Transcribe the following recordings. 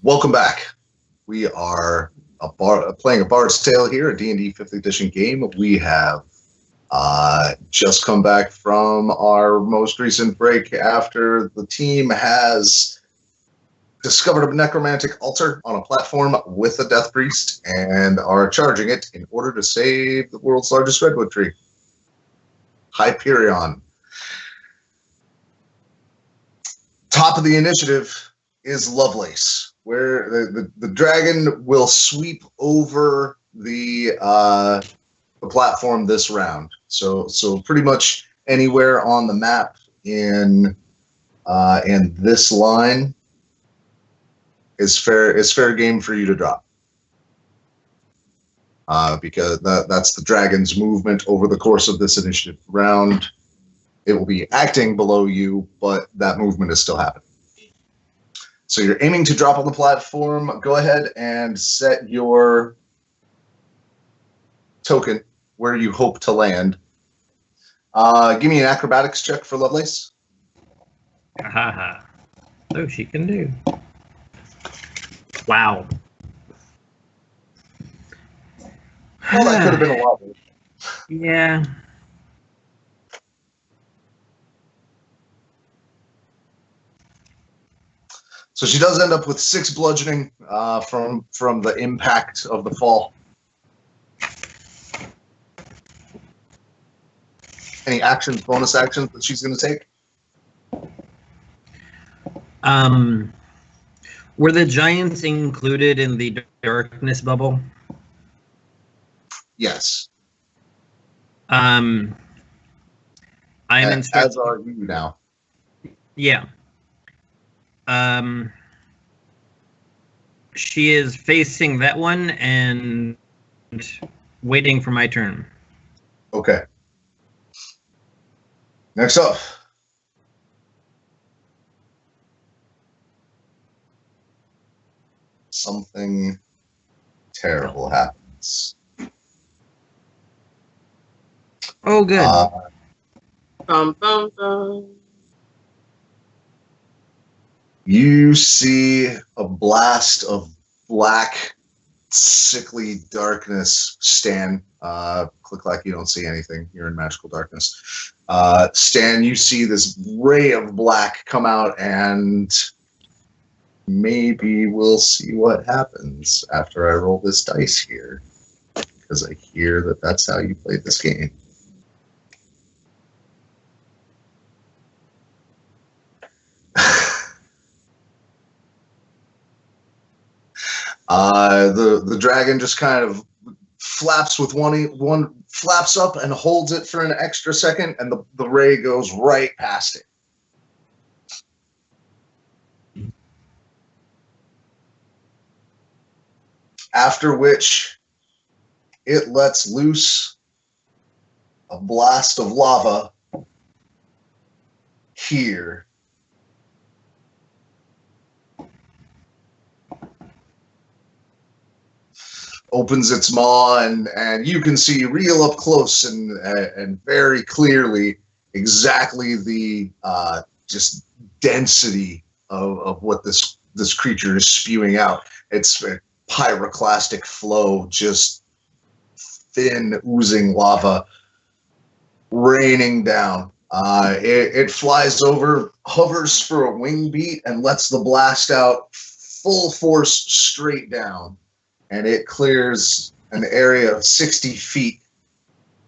Welcome back. We are playing a Bard's Tale here, a D&D 5th edition game. We have just come back from our most recent break after the team has discovered a necromantic altar on a platform with a death priest and are charging it in order to save the world's largest redwood tree, Hyperion. Top of the initiative is Lovelace, where the dragon will sweep over the platform this round. So pretty much anywhere on the map in this line is fair game for you to drop. Because that's the dragon's movement over the course of this initiative round. It will be acting below you, but that movement is still happening. So you're aiming to drop on the platform. Go ahead and set your token where you hope to land. Give me an acrobatics check for Lovelace. Haha. So she can do. Wow. Well, that could have been a lot worse. Yeah. So she does end up with 6 bludgeoning from the impact of the fall. Any actions, bonus actions that she's going to take? Were the giants included in the darkness bubble? Yes. I'm instructed. As are you now. Yeah. She is facing that one and waiting for my turn. Okay. Next up. Something terrible happens. Oh, good. Bum, bum, bum. You see a blast of black, sickly darkness. Stan, CliqClaq, you don't see anything. You're in magical darkness. Stan, you see this ray of black come out, and maybe we'll see what happens after I roll this dice here, because I hear that that's how you play this game. The dragon just kind of flaps with one flaps up and holds it for an extra second, and the ray goes right past it. After which, it lets loose a blast of lava here. Opens its maw, and you can see real up close and very clearly exactly the just density of what this creature is spewing out. It's a pyroclastic flow, just thin oozing lava raining down. It flies over, hovers for a wing beat, and lets the blast out full force straight down. And it clears an area of 60 feet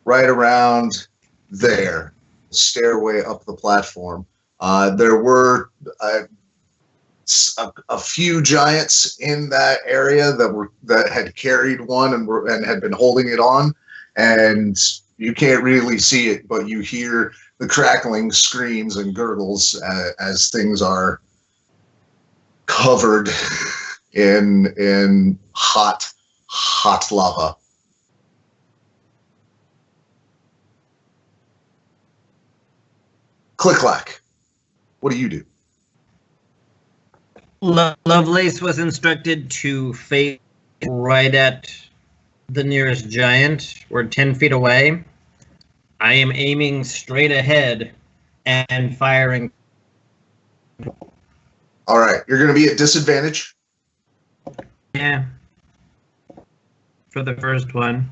right around there, stairway up the platform. There were a few giants in that area that had carried one and had been holding it on, and you can't really see it, but you hear the crackling screams and gurgles as things are covered in hot lava. CliqClaq, what do you do? Lovelace was instructed to face right at the nearest giant. We're 10 feet away. I am aiming straight ahead and firing. All right, you're going to be at disadvantage. Yeah. For the first one.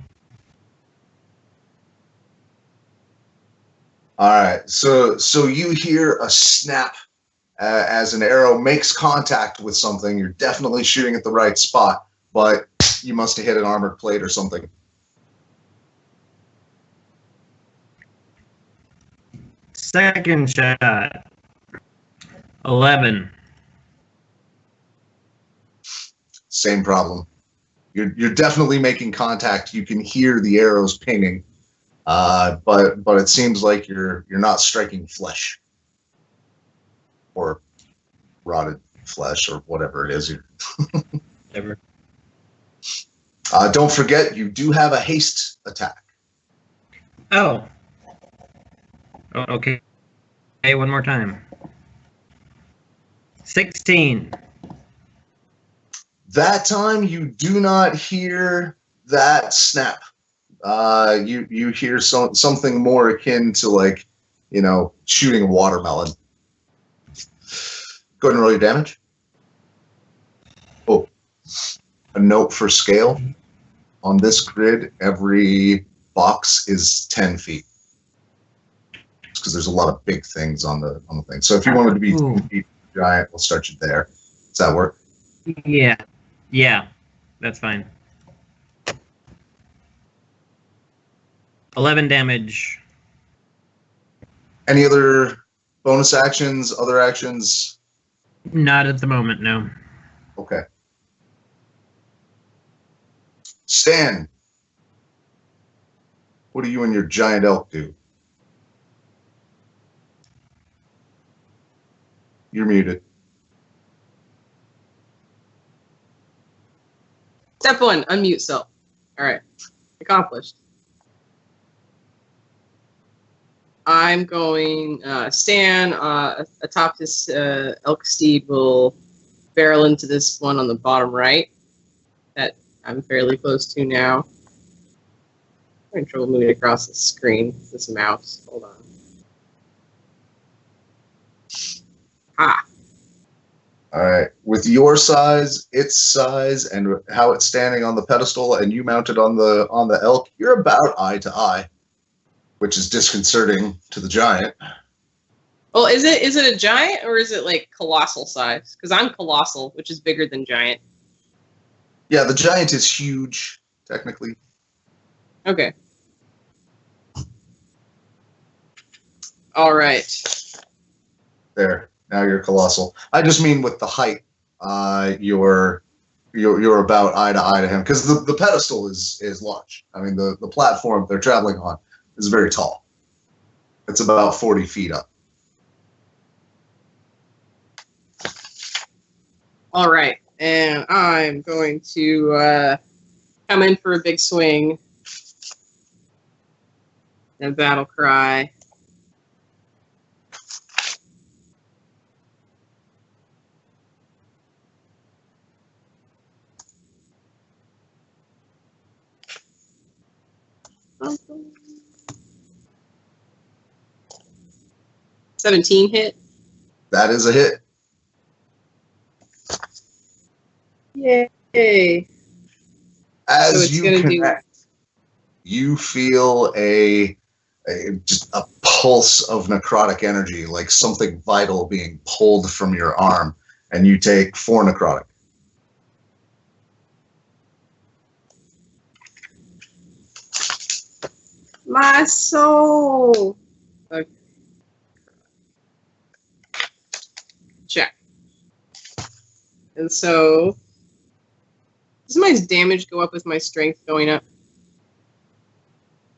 All right. So you hear a snap as an arrow makes contact with something. You're definitely shooting at the right spot, but you must have hit an armored plate or something. Second shot. 11. Same problem. You're definitely making contact. You can hear the arrows pinging, but it seems like you're not striking flesh or rotted flesh or whatever it is. Ever. Don't forget, you do have a haste attack. Oh. Okay. Hey, one more time. 16. That time you do not hear that snap. You hear something more akin to, like, shooting a watermelon. Go ahead and roll your damage. Oh, a note for scale. On this grid, every box is 10 feet. Because there's a lot of big things on the thing. So if you wanted to be 10 feet giant, we'll start you there. Does that work? Yeah. Yeah. That's fine. 11 damage. Any other bonus actions, other actions? Not at the moment, no. Okay. Stan, what do you and your giant elk do? You're muted. Step 1, unmute self. All right, accomplished. I'm going, Stan, atop this elk steed will barrel into this one on the bottom right that I'm fairly close to now. I'm having trouble moving across the screen, this mouse. Hold on. Ah. All right. With your size, its size, and how it's standing on the pedestal, and you mounted on the elk, you're about eye to eye, which is disconcerting to the giant. Well, is it a giant or is it like colossal size? Because I'm colossal, which is bigger than giant. Yeah, the giant is huge, technically. Okay. All right. There. Now you're colossal. I just mean with the height, you're about eye to eye to him, because the pedestal is large. I mean, the platform they're traveling on is very tall. It's about 40 feet up. All right, and I'm going to come in for a big swing. And battle cry. Something. 17 hit. That is a hit. Yay. As you connect, you feel just a pulse of necrotic energy, like something vital being pulled from your arm, and you take 4 necrotic. My soul. Okay. Check. And so, does my damage go up with my strength going up?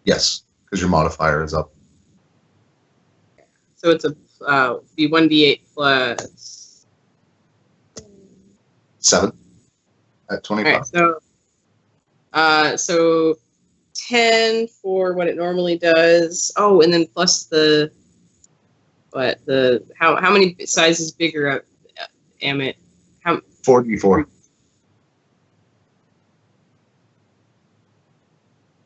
Yes, because your modifier is up. So it's a be 1d8 plus 7 at 25. All right, so 10 for what it normally does. Oh, and then plus how many sizes bigger am it? 4d4.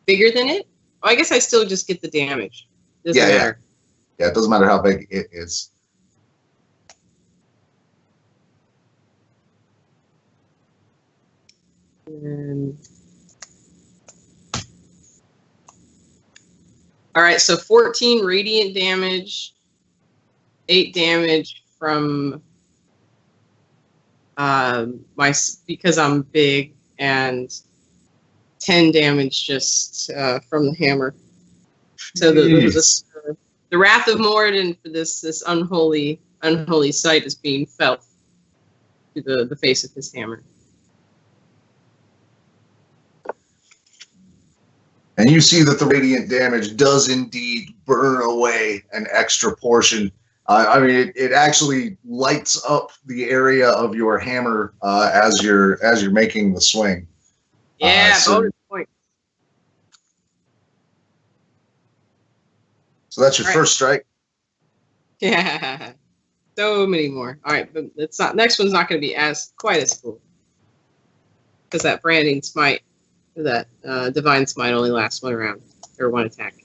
Bigger than it? Oh, I guess I still just get the damage. Doesn't matter. Yeah, it doesn't matter how big it is. And all right, so 14 radiant damage, 8 damage from because I'm big, and 10 damage just from the hammer. So the wrath of Moradin for this unholy sight is being felt through the face of his hammer. And you see that the radiant damage does indeed burn away an extra portion. I mean, it actually lights up the area of your hammer as you're making the swing. Yeah, bonus point. So that's your first strike. Yeah, so many more. All right, but it's not. Next one's not going to be quite as cool because that branding smite, or that divine smite, only lasts one round or one attack.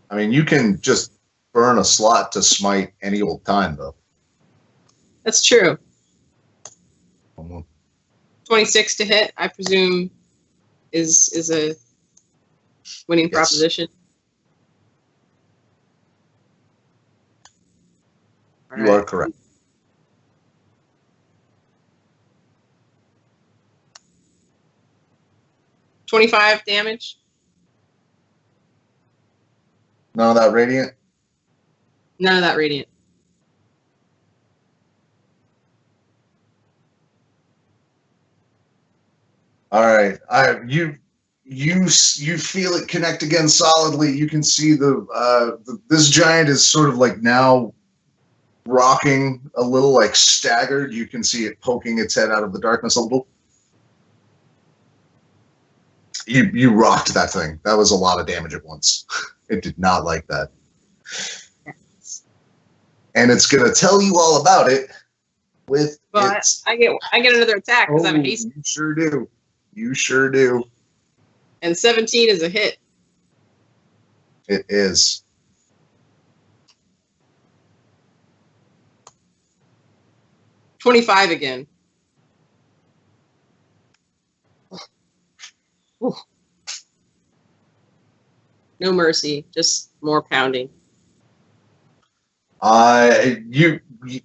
I mean, you can just burn a slot to smite any old time, though. That's true. 26 to hit, I presume, is a winning proposition. All you are correct. $25 damage. None of that radiant? None of that radiant. All right. You feel it connect again solidly. You can see this giant is sort of like now rocking a little, like staggered. You can see it poking its head out of the darkness a little. You rocked that thing. That was a lot of damage at once. It did not like that. And it's going to tell you all about it with its... I get another attack because I'm hasty. You sure do. You sure do. And 17 is a hit. It is. $25 again. Ooh. No mercy, just more pounding.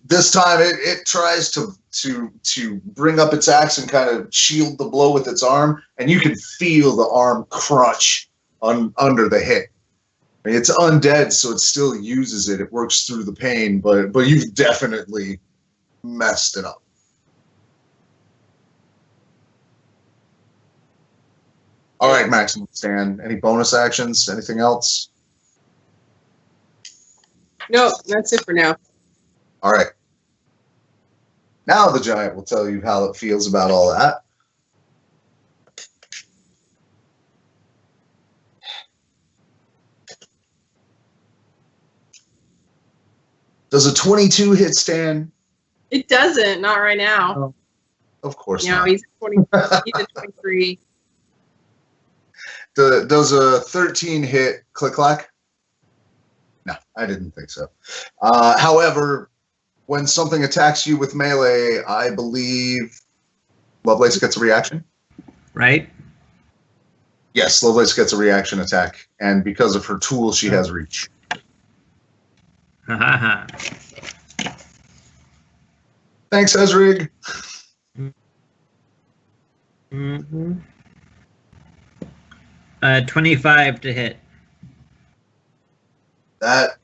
This time it tries to bring up its axe and kind of shield the blow with its arm, and you can feel the arm crunch under the hit. I mean, it's undead, so it still uses it. It works through the pain, but you've definitely messed it up. All right, maximum stand. Any bonus actions? Anything else? No, that's it for now. All right. Now the giant will tell you how it feels about all that. Does a 22 hit stand? It doesn't. Not right now. Oh, of course not. No, he's at 23. Does a 13 hit CliqClaq? No, I didn't think so. However, when something attacks you with melee, I believe Lovelace gets a reaction. Right? Yes, Lovelace gets a reaction attack, and because of her tool, she has reach. Ha ha ha. Thanks, Ezrig. Mm-hmm. 25 to hit. That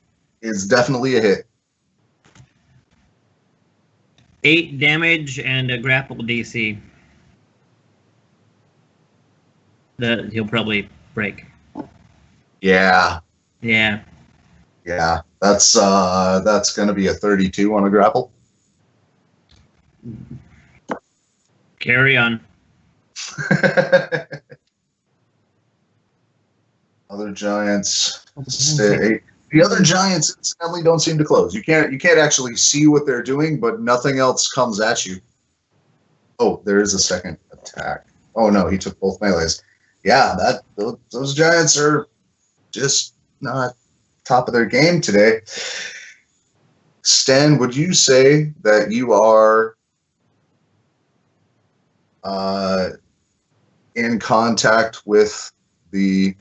is definitely a hit. 8 damage and a grapple DC. He'll probably break. Yeah. Yeah. Yeah. That's going to be a 32 on a grapple. Carry on. Other giants stay. The other giants incidentally don't seem to close. You can't actually see what they're doing, but nothing else comes at you. Oh, there is a second attack. Oh no, he took both melees. Yeah, those giants are just not top of their game today. Stan, would you say that you are in contact with the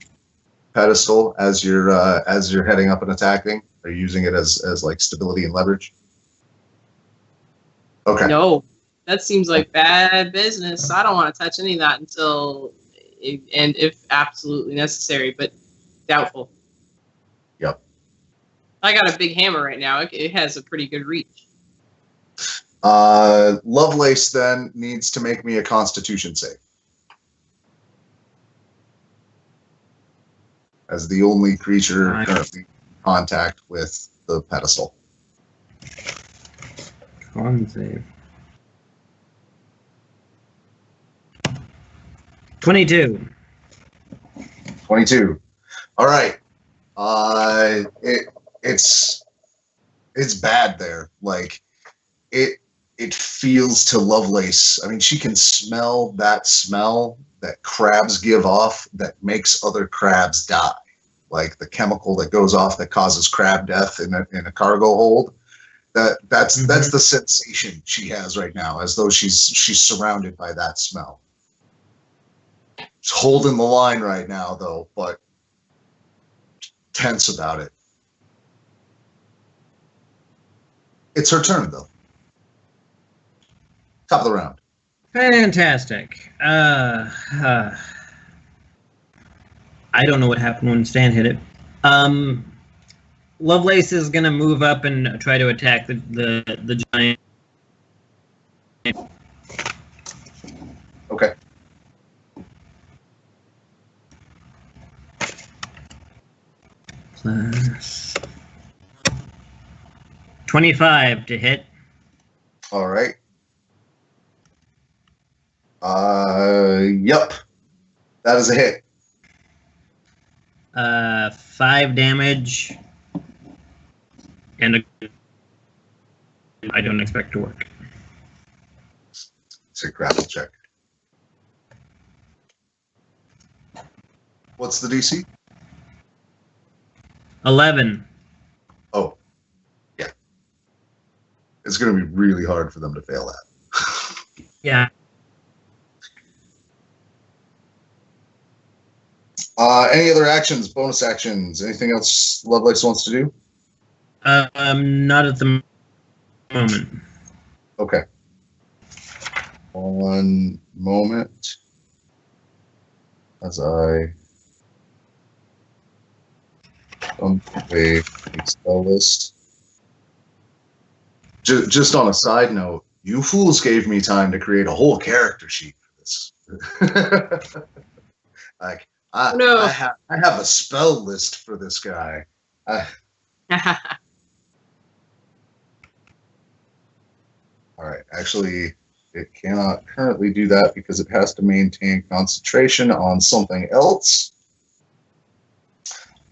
pedestal as you're heading up and attacking? Are you using it as like stability and leverage? Okay. No, that seems like bad business. I don't want to touch any of that until, and if absolutely necessary, but doubtful. Yep. I got a big hammer right now. It has a pretty good reach. Lovelace then needs to make me a Constitution save. As the only creature currently in contact with the pedestal. Con save. 22. 22. All right. It's bad there. Like it feels to Lovelace. I mean, she can smell that crabs give off that makes other crabs die. Like the chemical that goes off that causes crab death in a cargo hold. That's the sensation she has right now, as though she's surrounded by that smell. She's holding the line right now, though, but tense about it. It's her turn, though. Top of the round. Fantastic. I don't know what happened when Stan hit it. Lovelace is going to move up and try to attack the giant. Okay. Plus 25 to hit. All right. Yep. That is a hit. 5 damage. And I don't expect to work. It's a grapple check. What's the DC? 11. Oh. Yeah. It's going to be really hard for them to fail that. Yeah. Any other actions, bonus actions, anything else Lovelace wants to do? Not at the moment. Okay. One moment. As I dump a spell list. Just on a side note, you fools gave me time to create a whole character sheet for this. Like, I have a spell list for this guy. All right. Actually, it cannot currently do that because it has to maintain concentration on something else.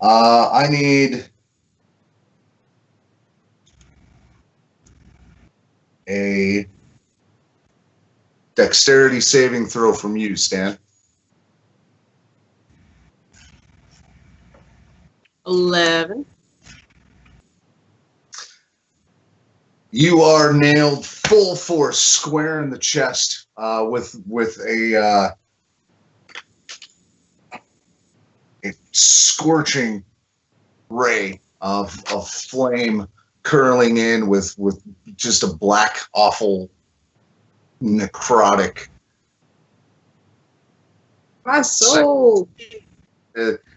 I need a dexterity saving throw from you, Stan. 11. You are nailed full force, square in the chest, with a scorching ray of flame curling in with just a black, awful, necrotic. My soul.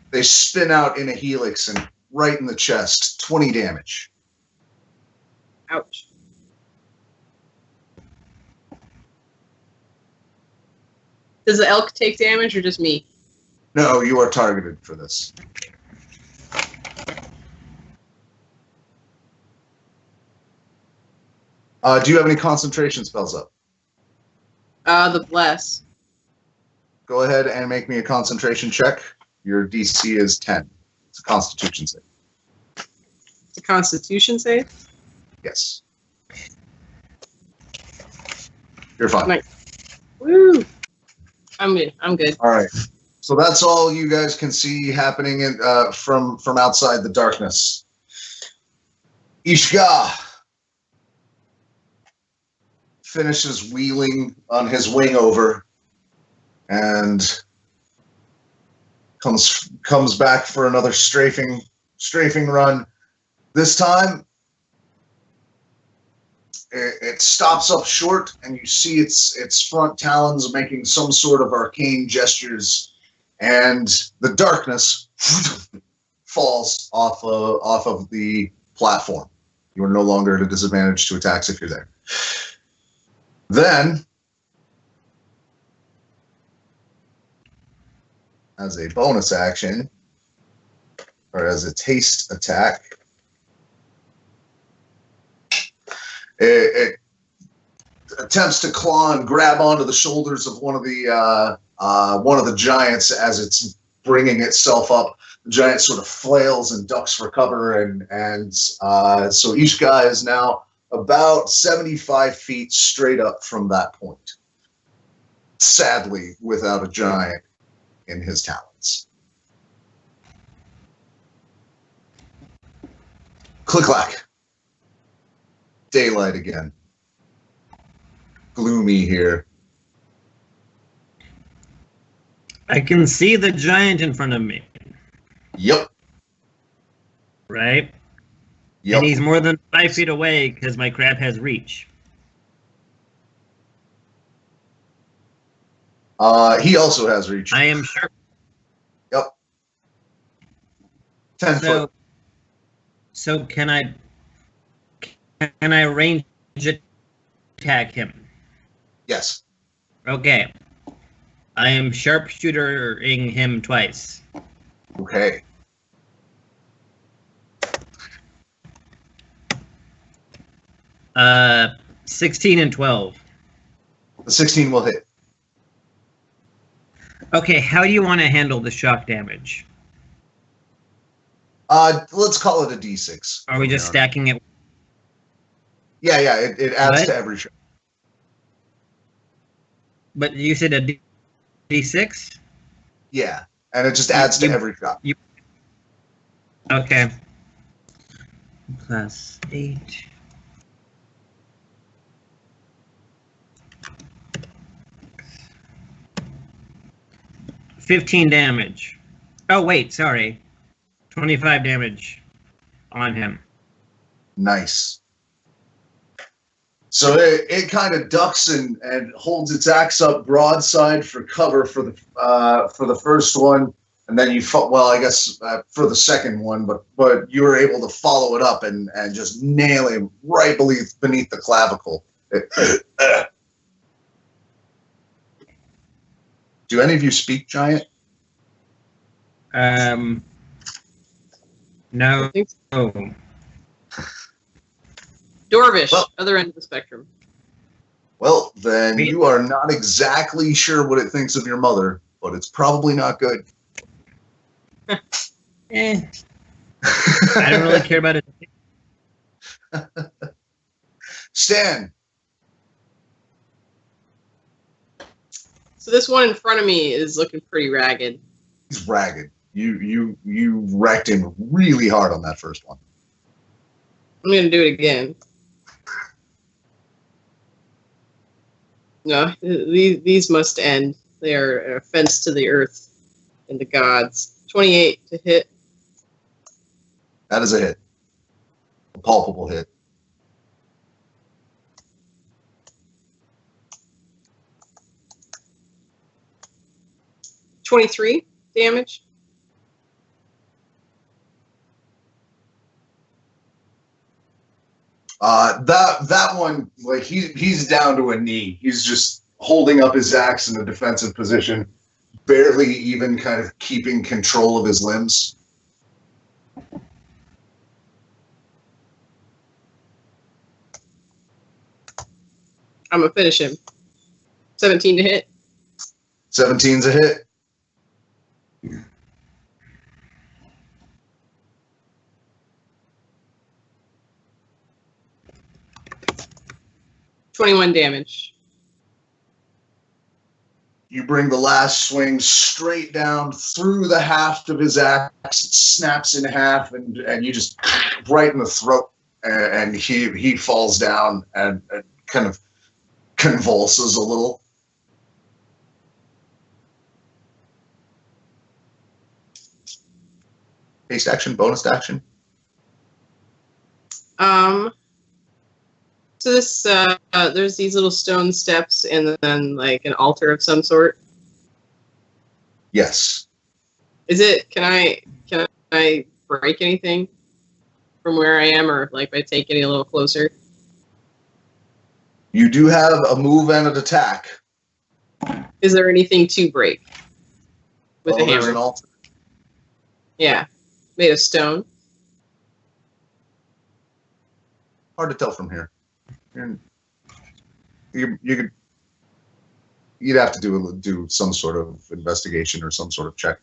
They spin out in a helix and right in the chest. 20 damage. Ouch. Does the elk take damage or just me? No, you are targeted for this. Do you have any concentration spells up? The bless. Go ahead and make me a concentration check. Your DC is 10. It's a Constitution save. It's a Constitution save? Yes. You're fine. Nice. Woo! I'm good. All right. So that's all you guys can see happening from outside the darkness. Ishka finishes wheeling on his wing over, and comes back for another strafing run. This time, it stops up short, and you see its front talons making some sort of arcane gestures, and the darkness falls off of the platform. You are no longer at a disadvantage to attacks if you're there. Then, as a bonus action, or as a taste attack, it attempts to claw and grab onto the shoulders of one of the giants as it's bringing itself up. The giant sort of flails and ducks for cover, and so each guy is now about 75 feet straight up from that point. Sadly, without a giant in his talons. CliqClaq. Daylight again. Gloomy here. I can see the giant in front of me. Yep. Right? Yep. And he's more than 5 feet away because my crab has reach. He also has reach. I am sure. Yep. 10 foot. So can I range attack him? Yes. Okay. I am sharpshootering him twice. Okay. Uh, 16 and 12. The 16 will hit. Okay, how do you want to handle the shock damage? Let's call it a D6. Are we just stacking it? Yeah, it adds to every shot. But you said a D6? Yeah, and it just adds to every shot. Okay. Plus 8. $15 damage. Oh, wait, sorry. 25 damage on him. Nice. So it kind of ducks and holds its axe up broadside for cover for the first one, and then I guess for the second one, but you were able to follow it up and just nail him right beneath the clavicle. Do any of you speak Giant? No. Dwarvish, other end of the spectrum. Well, then you are not exactly sure what it thinks of your mother, but it's probably not good. I don't really care about it. Stan. So this one in front of me is looking pretty ragged. He's ragged. You wrecked him really hard on that first one. I'm gonna do it again. No, these must end. They are an offense to the earth and the gods. 28 to hit. That is a hit. A palpable hit. $23 damage. That one, like he's down to a knee. He's just holding up his axe in a defensive position, barely even kind of keeping control of his limbs. I'm gonna finish him. 17 to hit. 17's a hit. $21 damage. You bring the last swing straight down through the haft of his axe. It snaps in half, and you just right in the throat, and he falls down and kind of convulses a little. Haste action, bonus action. So this, there's these little stone steps and then like an altar of some sort. Yes. Is it? Can I break anything from where I am, or like by taking it a little closer? You do have a move and an attack. Is there anything to break with a There's hammer? an altar. Yeah, made of stone. Hard to tell from here. You'd have to do some sort of investigation or some sort of check.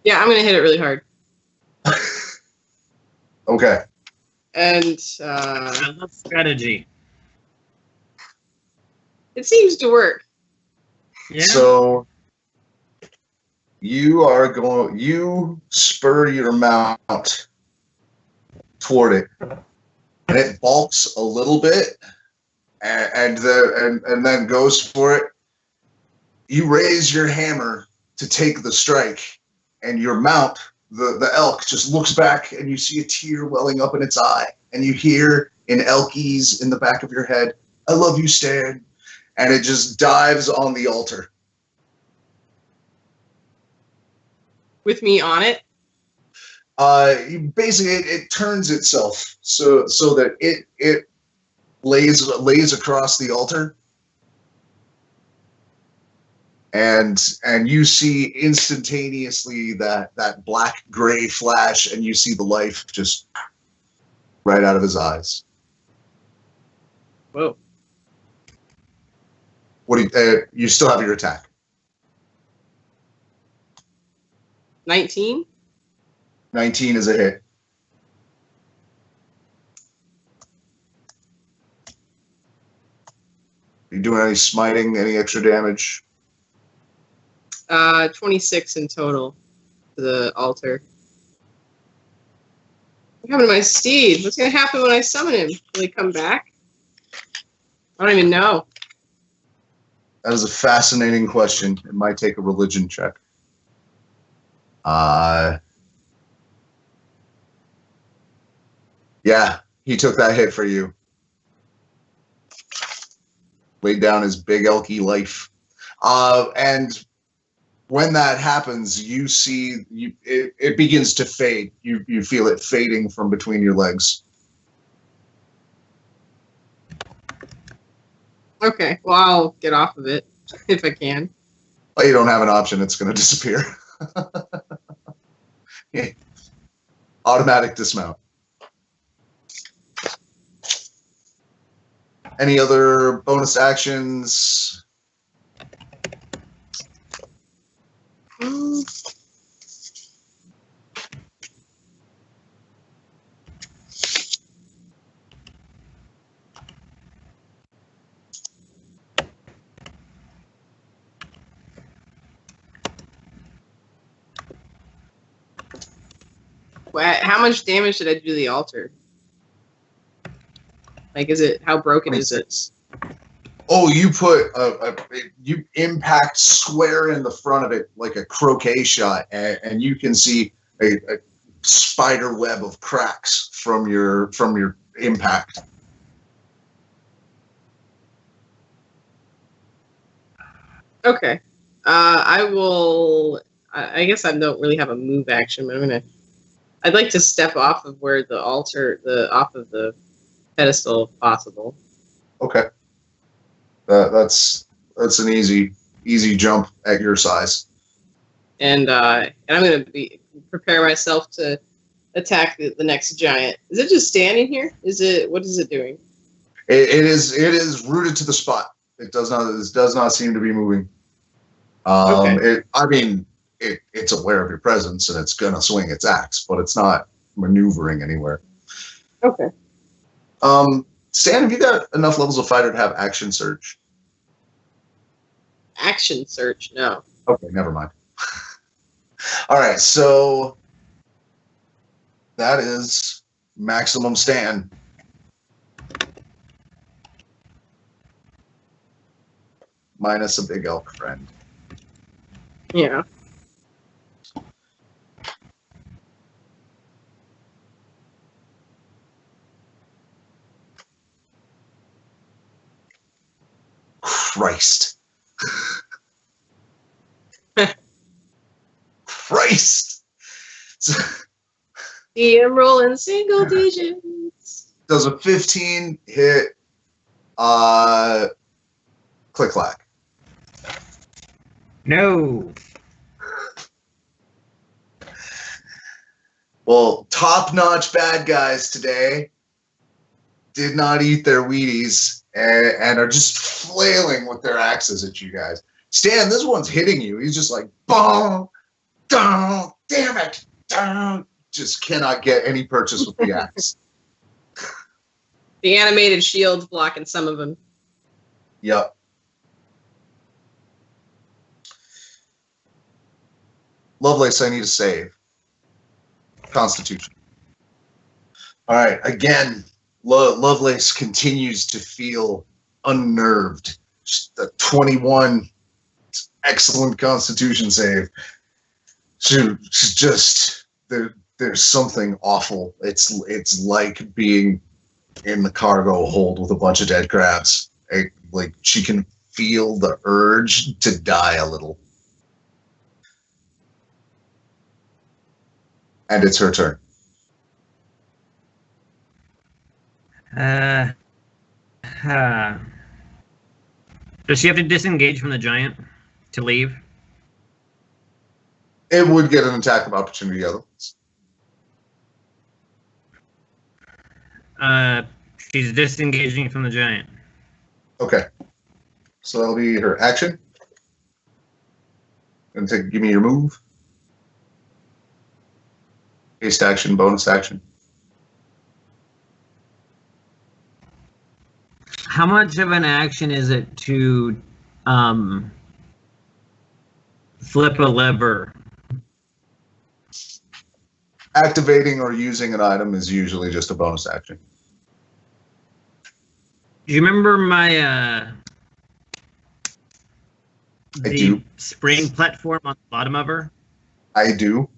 Yeah, I'm gonna hit it really hard. Okay. And I love strategy. it seems to work. Yeah. So you spur your mount toward it, and it balks a little bit, and then goes for it. You raise your hammer to take the strike, and your mount, the elk, just looks back, and you see a tear welling up in its eye, and you hear in Elkies in the back of your head, "I love you, Stan," and it just dives on the altar. With me on it. Basically, it turns itself so that it lays across the altar, and you see instantaneously that black gray flash, and you see the life just right out of his eyes. Whoa. What do you still have your attack? 19? 19 is a hit. Are you doing any smiting, any extra damage? 26 in total to the altar. What happened to my steed? What's gonna happen when I summon him? Will he come back? I don't even know. That is a fascinating question. It might take a religion check. Yeah, he took that hit for you. Laid down his big elky life. And when that happens, you see it begins to fade. You feel it fading from between your legs. Okay, well, I'll get off of it if I can. Well, you don't have an option. It's going to disappear. Yeah. Automatic dismount. Any other bonus actions? How much damage did I do to the altar? Like, how broken is it? Oh, you put you impact square in the front of it like a croquet shot, and you can see a spider web of cracks from your impact. Okay. I will. I guess I don't really have a move action, but I'd like to step off of where the altar, off of the pedestal, if possible. Okay. That's an easy jump at your size. And I'm gonna prepare myself to attack the next giant. Is it just standing here? What is it doing? It is rooted to the spot. It does not seem to be moving. Okay. It's aware of your presence and it's gonna swing its axe, but it's not maneuvering anywhere. Okay. Stan, have you got enough levels of fighter to have action surge? Action search? No. Okay, never mind. All right, so that is maximum Stan. Minus a big elk friend. Yeah. Christ. Christ. DM rolling single digits. Does a 15 hit CliqClaq? No. Well, top-notch bad guys today did not eat their Wheaties and are just flailing with their axes at you guys. Stan, this one's hitting you. He's just like, boom, down, damn it, down. Just cannot get any purchase with the axe. The animated shield's blocking some of them. Yep. Lovelace, I need a save. Constitution. All right, again, Lovelace continues to feel unnerved. Just a 21, excellent Constitution save. She's just there's something awful. It's like being in the cargo hold with a bunch of dead crabs. Like she can feel the urge to die a little. And it's her turn. Does she have to disengage from the giant to leave? It would get an attack of opportunity otherwise. She's disengaging from the giant. Okay. So that'll be her action. And give me your move. Haste action, bonus action. How much of an action is it to flip a lever? Activating or using an item is usually just a bonus action. Do you remember my the spring platform on the bottom of her? I do.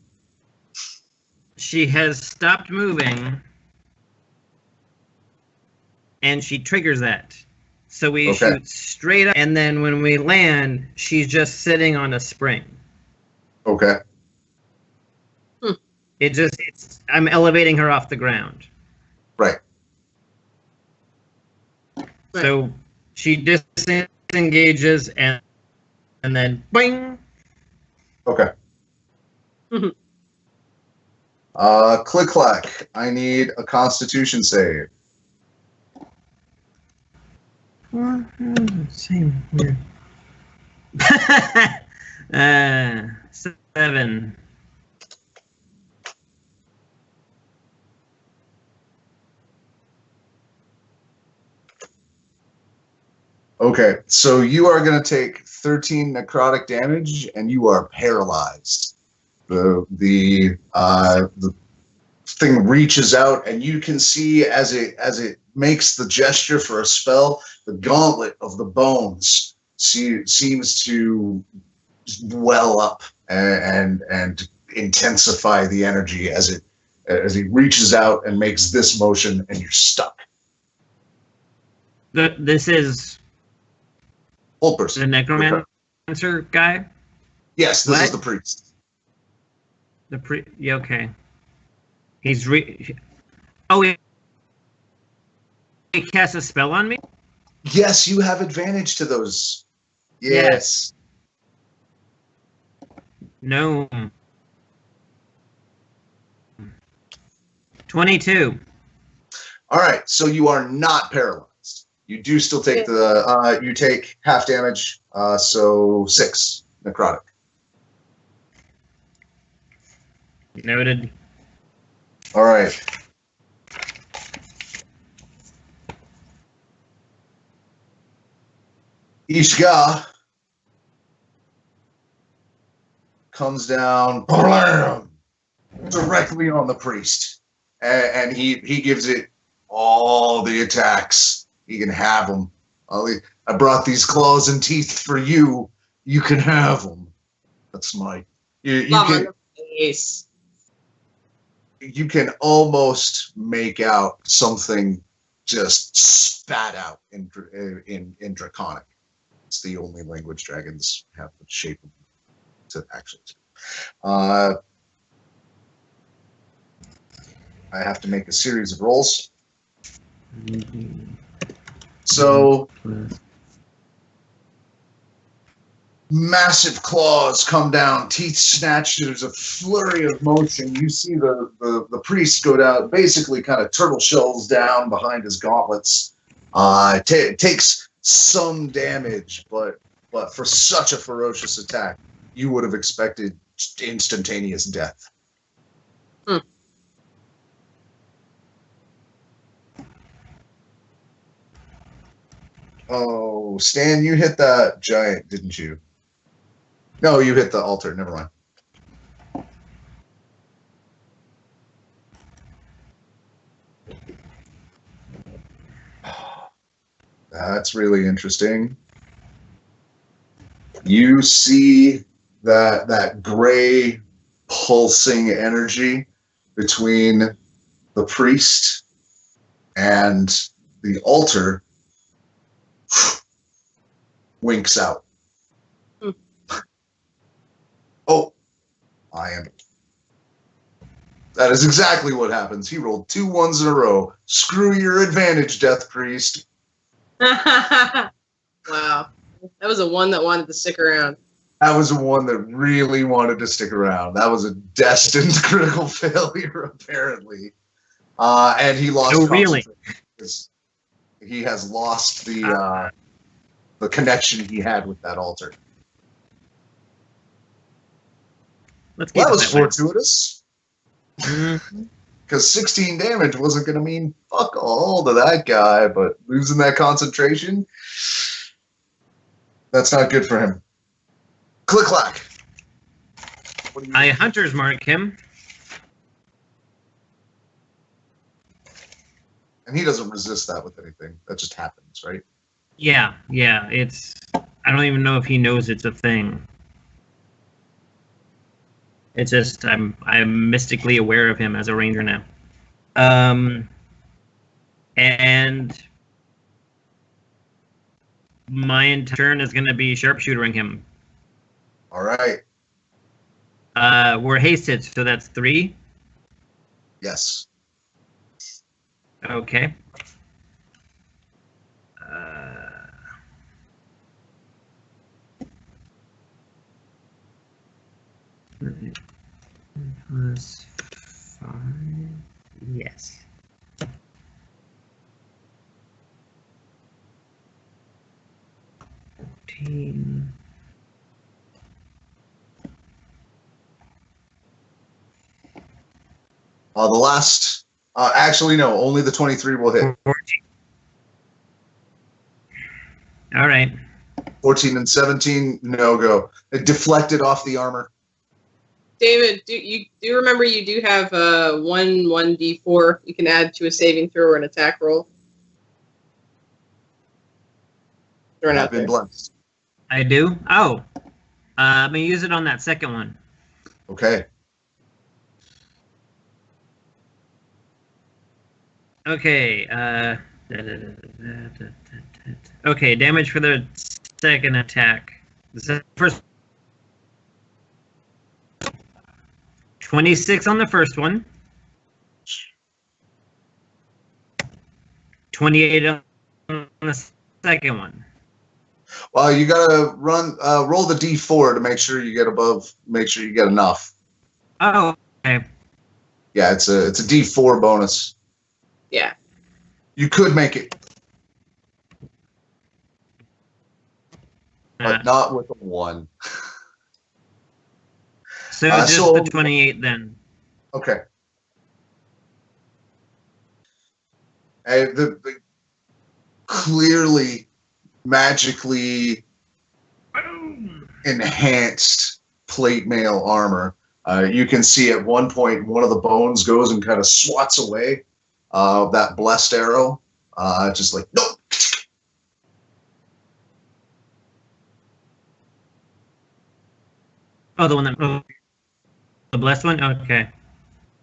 She has stopped moving, and she triggers that. So we shoot straight up, and then when we land, she's just sitting on a spring. Okay. I'm elevating her off the ground. Right. So she disengages, and then bing. Okay. CliqClaq, I need a Constitution save. Same here. 7. Okay, so you are going to take 13 necrotic damage, and you are paralyzed. The thing reaches out, and you can see as it makes the gesture for a spell, the gauntlet of the bones seems to well up and intensify the energy as it reaches out and makes this motion, and you're stuck. This is Old person. the necromancer guy? Yes, this is the priest. Yeah, okay. He cast a spell on me? Yes, you have advantage to those. Yes. No. 22. All right, so you are not paralyzed. You do still take you take half damage, so 6 necrotic. Noted. All right. Ishga comes down directly on the priest, and he gives it all the attacks. He can have them. I brought these claws and teeth for you. You can have them. That's my. You can almost make out something just spat out in Draconic. It's the only language dragons have the shape to actually. I have to make a series of rolls. So, massive claws come down, teeth snatched. There's a flurry of motion. You see the priest go down, basically kind of turtle shells down behind his gauntlets. It takes some damage, but for such a ferocious attack, you would have expected instantaneous death. Oh, Stan, you hit that giant, didn't you? No, you hit the altar. Never mind. That's really interesting. You see that gray pulsing energy between the priest and the altar winks out. Oh, I am. That is exactly what happens. He rolled 2 1s in a row. Screw your advantage, Death Priest. Wow. That was a one that wanted to stick around. That was one that really wanted to stick around. That was a destined critical failure, apparently. And he lost. Oh, really? He has lost the connection he had with that altar. Let's Well, keep that was it that way. fortuitous. Because 16 damage wasn't going to mean fuck all to that guy, but losing that concentration, that's not good for him. CliqClaq. I Hunter's Mark him. And he doesn't resist that with anything. That just happens, right? Yeah. It's. I don't even know if he knows it's a thing. It's just I'm mystically aware of him as a ranger now. And my turn is going to be sharpshootering him. All right. We're hasted, so that's 3. Yes. Okay. Plus 5. Yes. $14. The last, actually, no, only the 23 will hit. 14. All right. 14 and 17, no go. It deflected off the armor. David, do you remember you do have 1d4 you can add to a saving throw or an attack roll? Thrown I've out been there. blessed. I do? Oh. I'm going to use it on that second one. Okay. Okay. Okay, damage for the second attack. The first 26 on the first one. 28 on the second one. Well, you gotta roll the d4 to make sure you get enough. Oh, okay. Yeah, it's a d4 bonus. Yeah. You could make it, but not with a 1. So just the 28 then. Okay. The clearly magically enhanced plate mail armor. You can see at one point one of the bones goes and kind of swats away that blessed arrow. Just like, nope. Oh, the one that... Oh, the blessed one? Okay.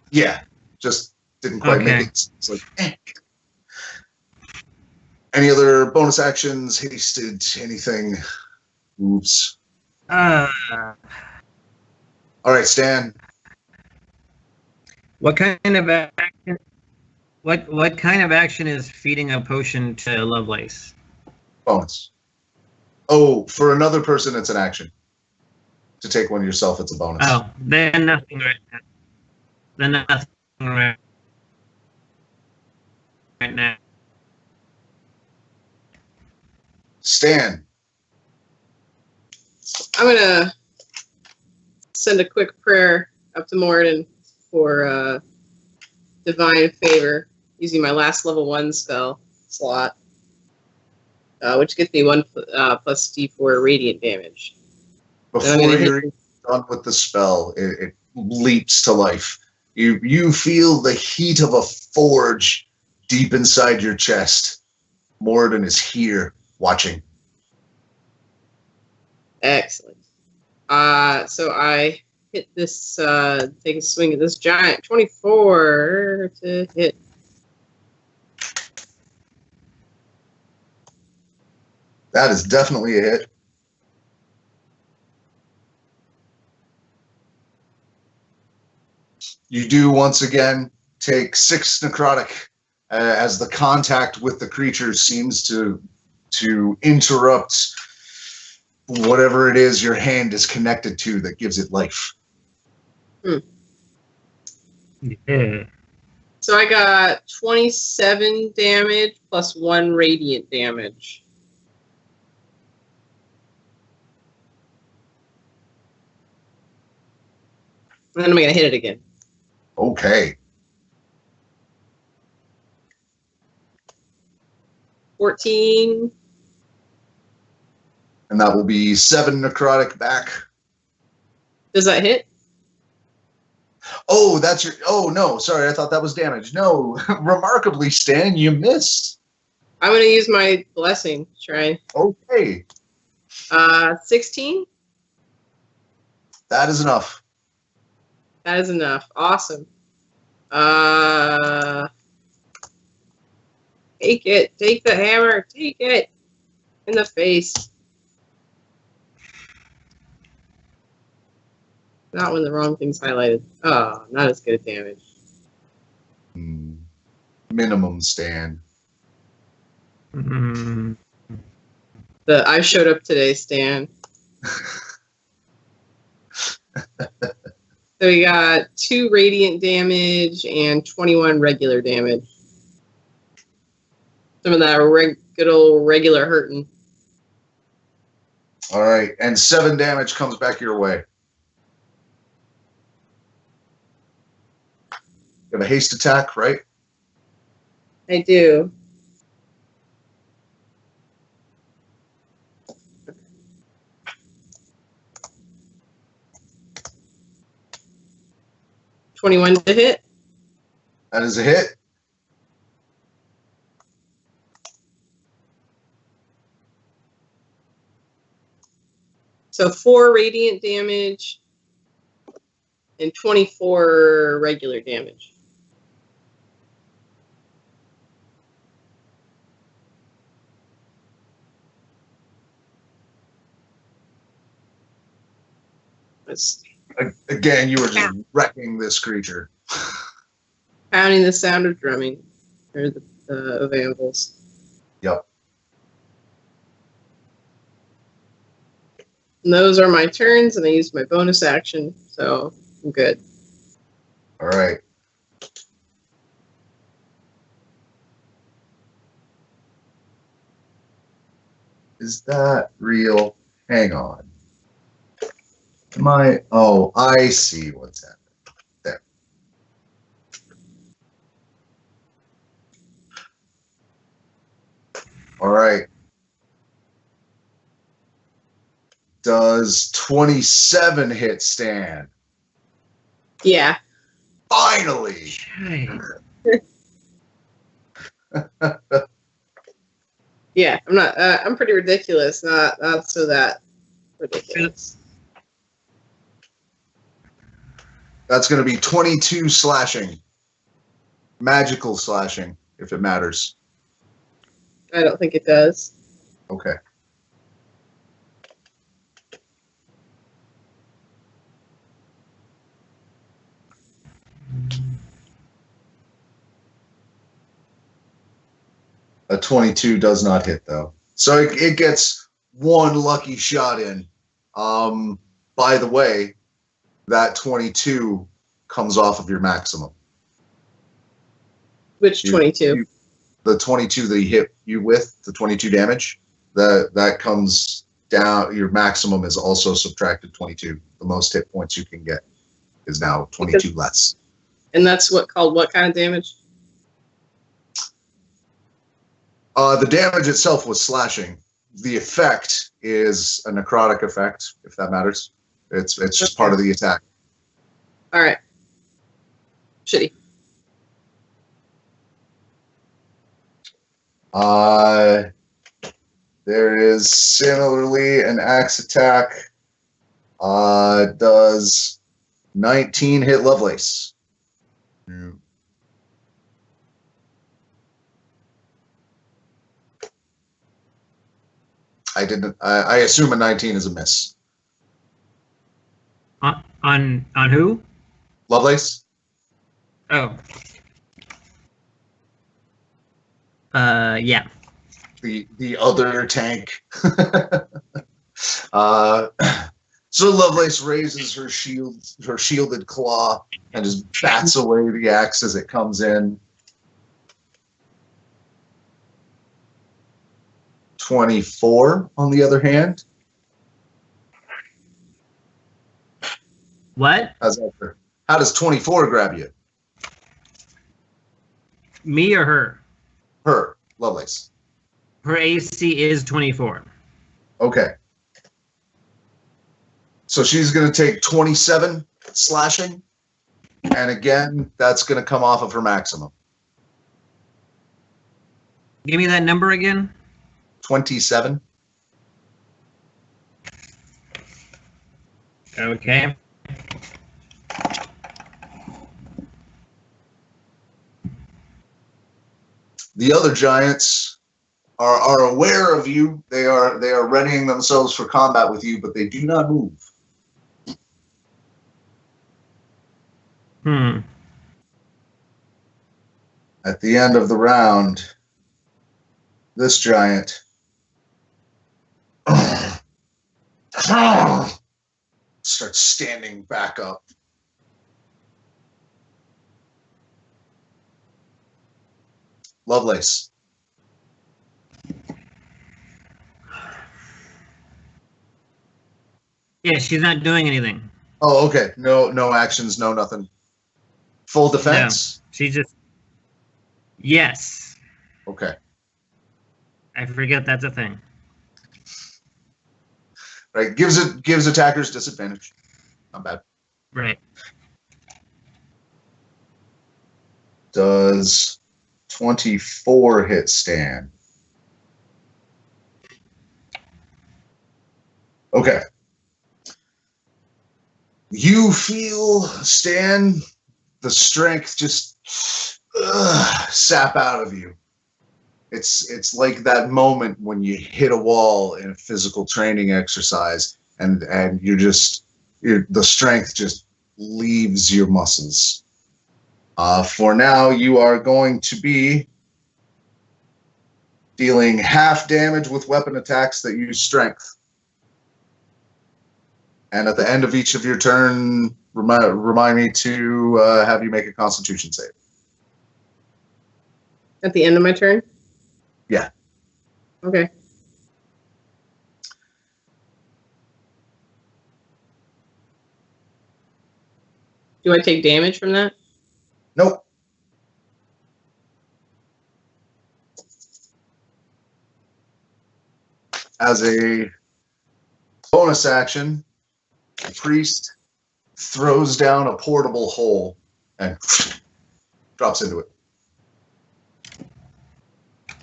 Yeah, just didn't quite Okay. make it. It's like, eh. Any other bonus actions, hasted, anything? Oops. All right, Stan. What kind of action? What kind of action is feeding a potion to Lovelace? Bonus. Oh, for another person, it's an action. To take one yourself, it's a bonus. Oh, then nothing right now. Then nothing right now. Stan. I'm gonna send a quick prayer up to Morden for divine favor using my last level 1 spell slot, which gets me 1 plus d4 radiant damage. Before you're done with the spell, it leaps to life. You feel the heat of a forge deep inside your chest. Morden is here, watching. Excellent. So I hit this, take a swing at this giant. 24 to hit. That is definitely a hit. You do once again take 6 necrotic as the contact with the creature seems to interrupt whatever it is your hand is connected to that gives it life. Yeah. So I got 27 damage plus 1 radiant damage. And then I'm going to hit it again. Okay. 14. And that will be 7 necrotic back. Does that hit? Oh, that's your... Oh, no. Sorry, I thought that was damage. No. Remarkably, Stan, you missed. I'm going to use my blessing to try. Okay. 16? That is enough. That is enough. Awesome. Take it. Take the hammer. Take it. In the face. Not when the wrong thing's highlighted. Oh, not as good at damage. Minimum, Stan. Mm-hmm. I showed up today, Stan. So we got 2 radiant damage and 21 regular damage. Some of that good old regular hurting. All right. And 7 damage comes back your way. You have a haste attack, right? I do. $21 to hit. That is a hit. So 4 radiant damage and 24 regular damage. Again, you were just wrecking this creature. Pounding the sound of drumming, or of anvils. Yep. And those are my turns, and I used my bonus action, so I'm good. All right. Is that real? Hang on. Oh, I see what's happening. There. All right. Does 27 hit Stan? Yeah. Finally. Yeah, I'm not. I'm pretty ridiculous. Not so that ridiculous. That's going to be 22 slashing. Magical slashing, if it matters. I don't think it does. Okay. A 22 does not hit, though. So it gets one lucky shot in. By the way, that 22 comes off of your maximum. Which 22? The 22 that he hit you with, the 22 damage, that comes down. Your maximum is also subtracted 22. The most hit points you can get is now 22 less. And that's what kind of damage? The damage itself was slashing. The effect is a necrotic effect, if that matters. It's just part of the attack. All right. Shitty. There is similarly an axe attack. Does 19 hit Lovelace? No. I didn't. I assume a 19 is a miss. On who? Lovelace? Oh. Yeah. The other tank. So Lovelace raises her shielded claw, and just bats away the axe as it comes in. 24, on the other hand. What? How does 24 grab you? Me or her? Her, Lovelace. Her AC is 24. Okay. So she's going to take 27 slashing, and again, that's going to come off of her maximum. Give me that number again. 27. Okay. The other giants are aware of you. They are readying themselves for combat with you, but they do not move. At the end of the round, this giant starts standing back up. Lovelace. Yeah, she's not doing anything. Oh, okay. No actions, no nothing. Full defense? No, she just... Yes. Okay. I forget that's a thing. Right. Gives attackers disadvantage. Not bad. Right. Does 24 hit Stan? Okay. You feel, Stan, the strength just sap out of you. It's like that moment when you hit a wall in a physical training exercise, and the strength just leaves your muscles. For now, you are going to be dealing half damage with weapon attacks that use strength. And at the end of each of your turn, remind me to have you make a Constitution save. At the end of my turn? Yeah. Okay. Do I take damage from that? Nope. As a bonus action, the priest throws down a portable hole and drops into it.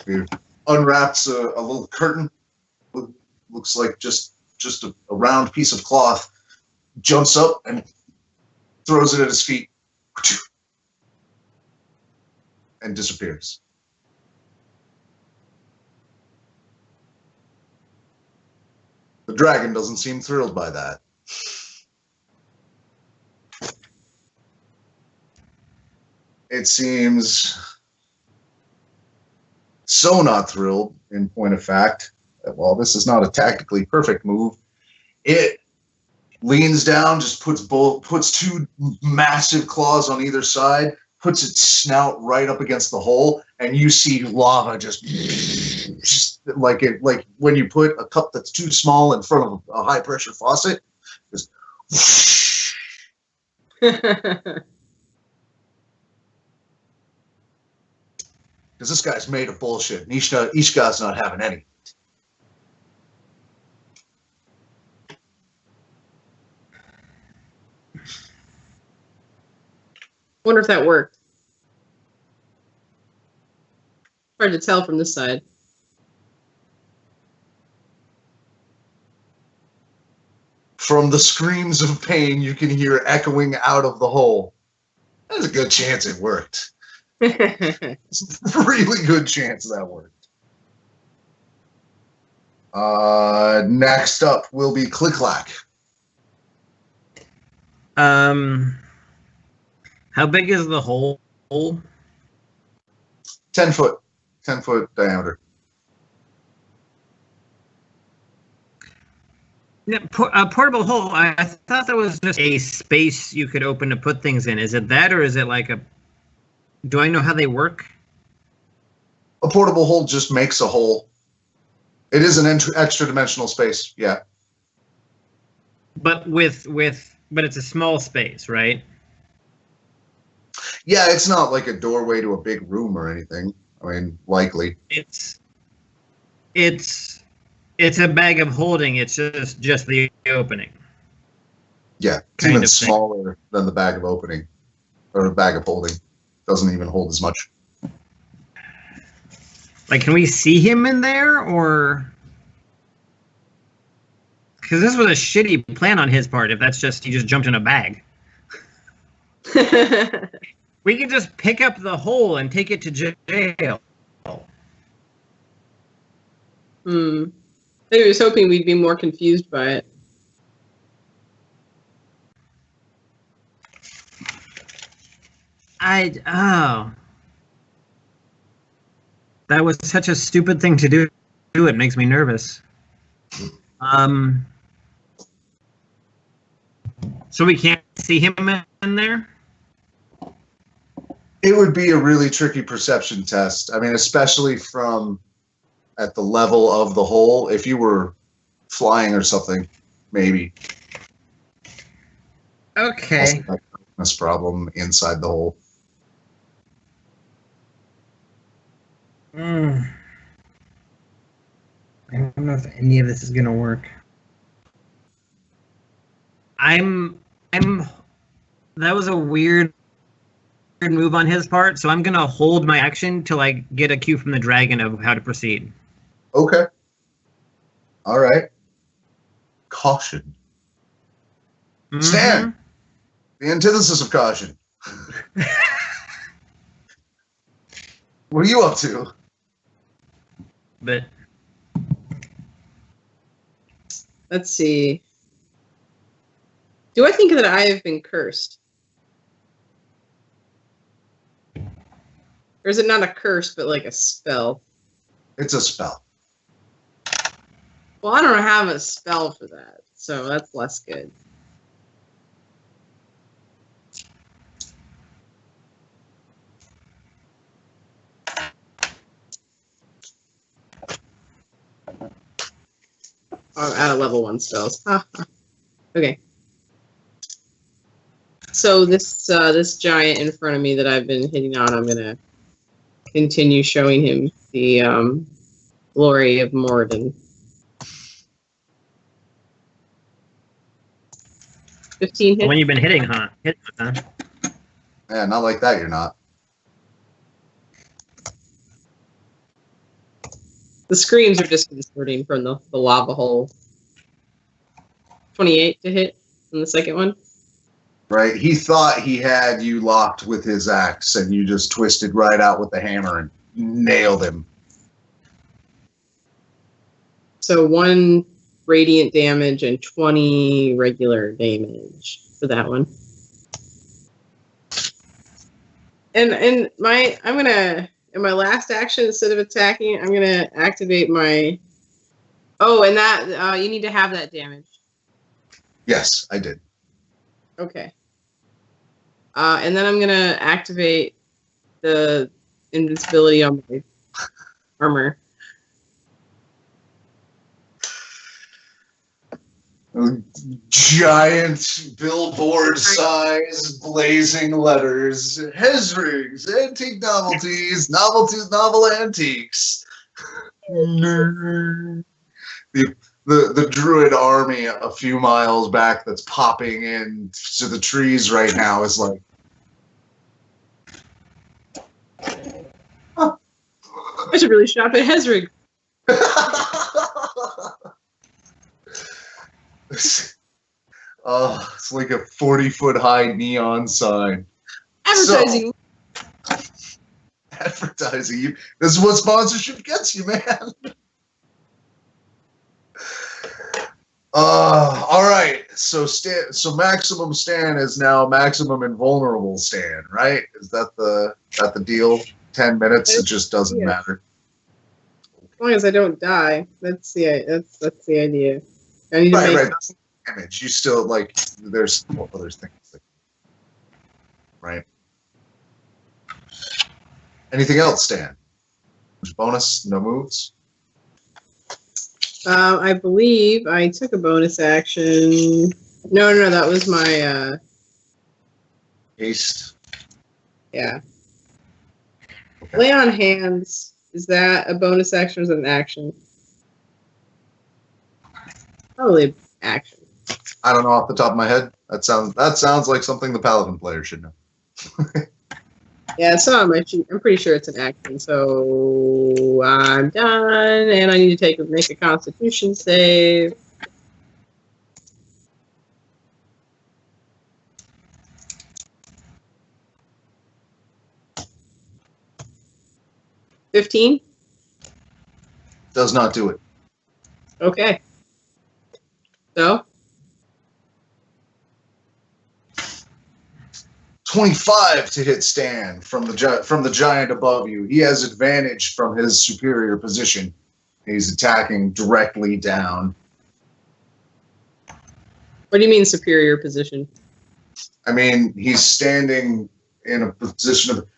He unwraps a little curtain. Looks like just a round piece of cloth. Jumps up and throws it at his feet. And disappears. The dragon doesn't seem thrilled by that. It seems so not thrilled, in point of fact, that while this is not a tactically perfect move, it leans down, just puts two massive claws on either side, puts its snout right up against the hole, and you see lava just like when you put a cup that's too small in front of a high pressure faucet, just because this guy's made of bullshit, and each guy's not having any. Wonder if that worked. Hard to tell from this side. From the screams of pain you can hear echoing out of the hole. There's a good chance it worked. It's a really good chance that worked. Next up will be CliqClaq. How big is the hole? 10 foot. 10-foot diameter. Yeah, a portable hole. I thought that was just a space you could open to put things in. Is it that, or is it like a... Do I know how they work? A portable hole just makes a hole. It is an extra dimensional space, yeah. But but it's a small space, right? Yeah, it's not like a doorway to a big room or anything. I mean, likely. It's a bag of holding. It's just the opening. Yeah, it's even smaller than the bag of opening, or the bag of holding. Doesn't even hold as much. Like, can we see him in there, or? Because this was a shitty plan on his part. If that's just he just jumped in a bag. We could just pick up the hole and take it to jail. I was hoping we'd be more confused by it. That was such a stupid thing to do. It makes me nervous. So we can't see him in there? It would be a really tricky perception test. I mean, especially from at the level of the hole. If you were flying or something, maybe. Okay. This problem inside the hole. I don't know if any of this is gonna work. That was a weird move on his part, so I'm gonna hold my action till I get a cue from the dragon of how to proceed. Okay. All right. Caution. Stand. The antithesis of caution. What are you up to? But let's see. Do I think that I have been cursed? Or is it not a curse, but like a spell? It's a spell. Well, I don't have a spell for that, so that's less good. I'm out of level 1 spells. Okay. So this giant in front of me that I've been hitting on, I'm gonna continue showing him the glory of Moradin. 15 hits. when you've been hitting, huh? Yeah, not like that. You're not. The screams are disconcerting from the lava hole. 28 to hit on the second one. Right. He thought he had you locked with his axe, and you just twisted right out with the hammer and nailed him. So 1 radiant damage and 20 regular damage for that one. And in my last action, instead of attacking, I'm gonna activate my. Oh, and that you need to have that damage. Yes, I did. Okay. And then I'm gonna activate the invincibility on my armor. Giant billboard size blazing letters. Hezrigs, antique novelties, novel antiques. The Druid army a few miles back that's popping in to the trees right now is like, I should really shop at Hezrig. Oh, it's like a 40-foot high neon sign. Advertising. So, advertising. This is what sponsorship gets you, man. All right. So maximum Stan is now maximum invulnerable Stan, right? Is that the deal? 10 minutes. It just doesn't matter. As long as I don't die, that's the idea. I need to make That's damage. You still there's other things, right? Anything else, Stan? Bonus? No moves. I believe I took a bonus action. No, that was my Haste. Yeah. Okay. Lay on hands. Is that a bonus action or is it an action? Probably action. I don't know off the top of my head. That sounds like something the Paladin player should know. Yeah, so I'm pretty sure it's an action. So I'm done, and I need to make a Constitution save. $15? Does not do it. Okay. So? 25 to hit Stan from the giant above you. He has advantage from his superior position. He's attacking directly down. What do you mean superior position? I mean, he's standing in a position of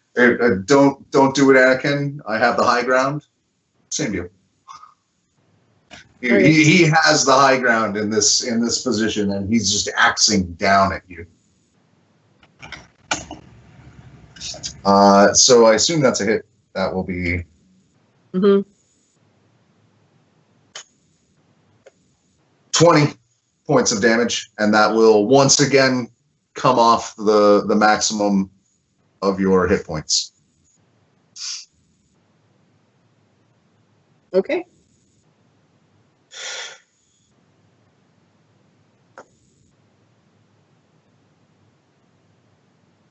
don't do it, Anakin. I have the high ground. Same deal. He has the high ground in this position, and he's just axing down at you. So I assume that's a hit. That will be 20 points of damage, and that will once again come off the maximum of your hit points. Okay.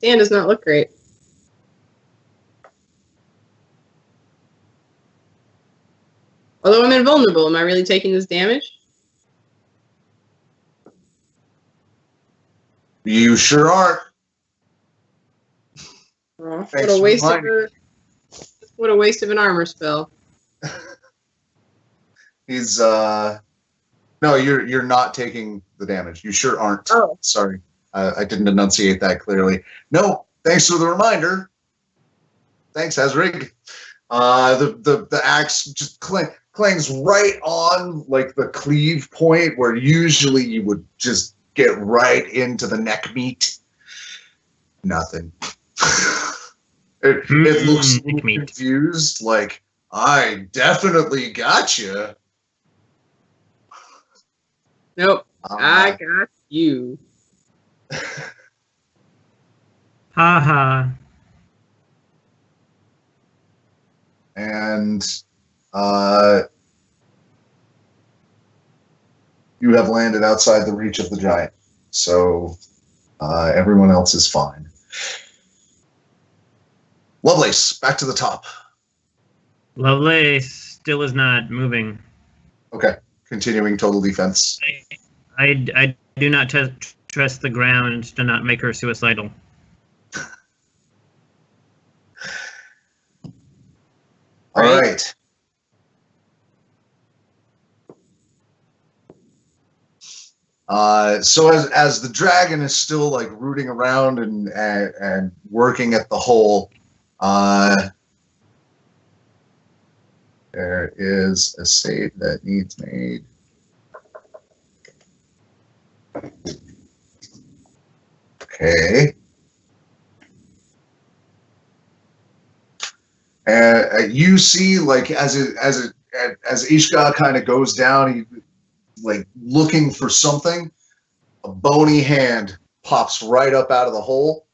Dan does not look great. Although I'm invulnerable, am I really taking this damage? You sure aren't. Oh, what a waste of an armor spell. He's no, you're not taking the damage. You sure aren't. Oh, sorry, I didn't enunciate that clearly. No, thanks for the reminder. Thanks, Hezrig. The axe just clangs right on like the cleave point where usually you would just get right into the neck meat. Nothing. It looks confused, like, I definitely got you. Nope, I got you. Haha. And you have landed outside the reach of the giant, so everyone else is fine. Lovelace, back to the top. Lovelace still is not moving. Okay. continuing total defense. I do not trust the ground to not make her suicidal. All right. So as the dragon is still like rooting around and working at the hole, there is a save that needs made. Okay. You see, like as Ishka kind of goes down, he like looking for something. A bony hand pops right up out of the hole,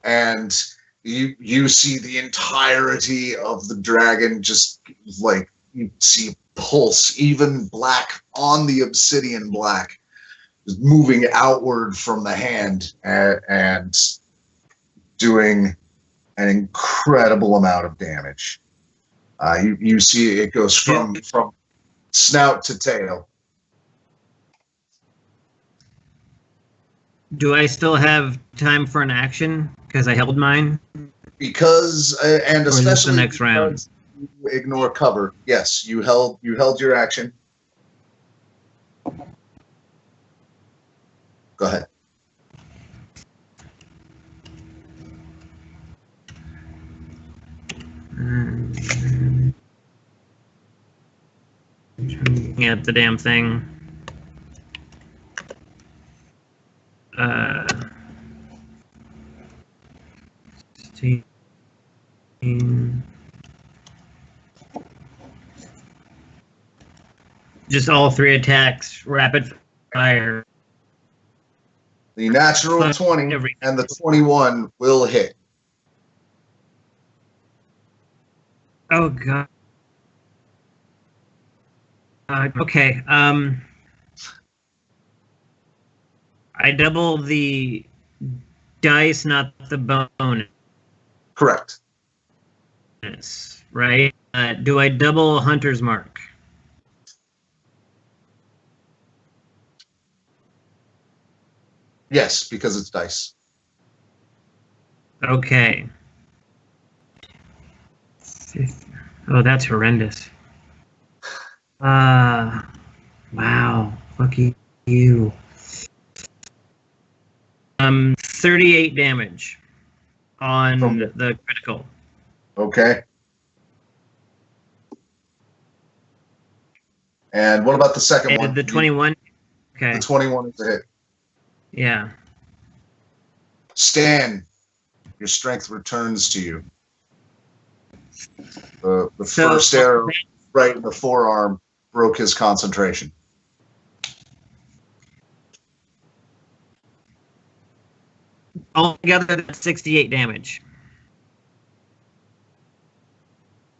and you see the entirety of the dragon. Just like you see pulse, even black on the obsidian black, just moving outward from the hand and doing an incredible amount of damage. You see it goes from snout to tail. Do I still have time for an action because I held mine? Because and or especially the next round. You ignore cover. Yes, you held your action. Go ahead. Yeah, the damn thing. Just all 3 attacks, rapid fire. The natural 20 and the 21 will hit. Oh god. Okay. I double the dice, not the bonus. Correct. Right? Do I double Hunter's Mark? Yes, because it's dice. Okay. Oh, that's horrendous. Wow. Fuck you. 38 damage on the critical. Okay. And what about the second one? The 21? Okay. The 21 is a hit. Yeah. Stan, your strength returns to you. The first arrow right in the forearm broke his concentration. Altogether, that's 68 damage.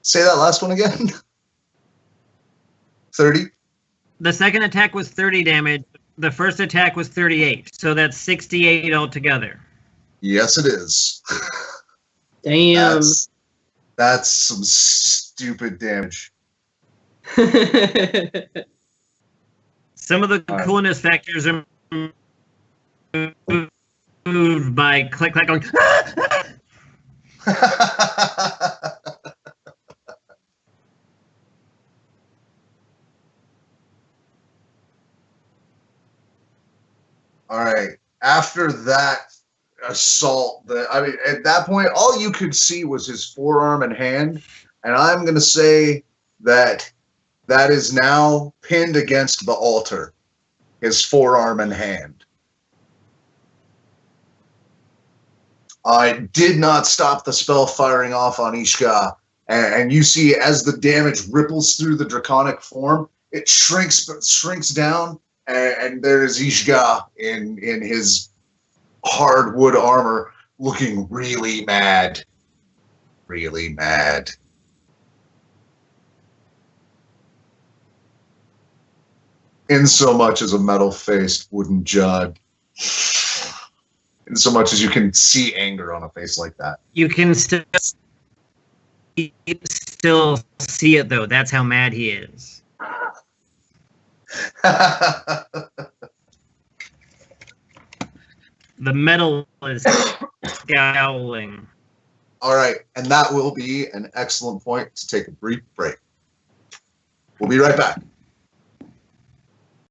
Say that last one again. 30? The second attack was 30 damage. The first attack was 38. So that's 68 altogether. Yes, it is. Damn. That's some stupid damage. Some of the coolness factors are moved by CliqClaq going. All right. After that assault, at that point, all you could see was his forearm and hand, and I'm going to say that is now pinned against the altar, his forearm and hand. I did not stop the spell firing off on Ishka, and you see as the damage ripples through the draconic form, it shrinks down, and there's Ishka in his hardwood armor, looking really mad. Really mad. In so much as a metal-faced wooden jug. In so much as you can see anger on a face like that. You can still see it, though. That's how mad he is. The metal is scowling. All right, and that will be an excellent point to take a brief break. We'll be right back.